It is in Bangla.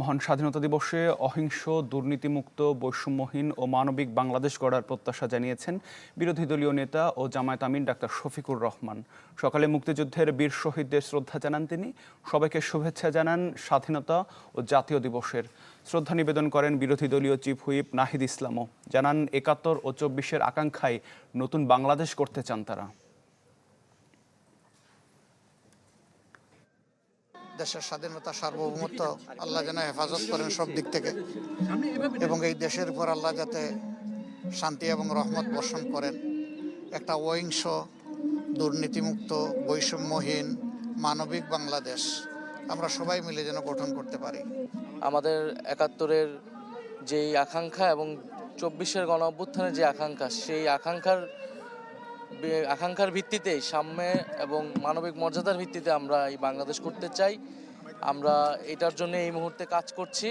মহান স্বাধীনতা দিবসে অহিংস, দুর্নীতিমুক্ত, বৈষম্যহীন ও মানবিক বাংলাদেশ গড়ার প্রত্যাশা জানিয়েছেন বিরোধী দলীয় নেতা ও জামায়াত আমির ডাক্তার শফিকুর রহমান। সকালে মুক্তিযুদ্ধের বীর শহীদদের শ্রদ্ধা জানান তিনি। সবাইকে শুভেচ্ছা জানান স্বাধীনতা ও জাতীয় দিবসের। শ্রদ্ধা নিবেদন করেন বিরোধী দলীয় চিফ হুইপ নাহিদ ইসলামও। জানান ৭১ ও ২৪-এর আকাঙ্ক্ষায় নতুন বাংলাদেশ করতে চান তারা। দেশের স্বাধীনতা, সার্বভৌমত্ব আল্লাহ যেন হেফাজত করেন সব দিক থেকে, এবং এই দেশের উপর আল্লাহ যাতে শান্তি এবং রহমত বর্ষণ করেন। একটা অহিংস, দুর্নীতিমুক্ত, বৈষম্যহীন, মানবিক বাংলাদেশ আমরা সবাই মিলে যেন গঠন করতে পারি। আমাদের ৭১-এর যেই আকাঙ্ক্ষা এবং ২৪-এর গণ অভ্যুত্থানের যে আকাঙ্ক্ষা, সেই আকাঙ্ক্ষার ভিত্তিতেই সাম্য এবং মানবিক মর্যাদার ভিত্তিতে আমরা এই বাংলাদেশ করতে চাই। আমরা এটার জন্য এই মুহূর্তে কাজ করছি।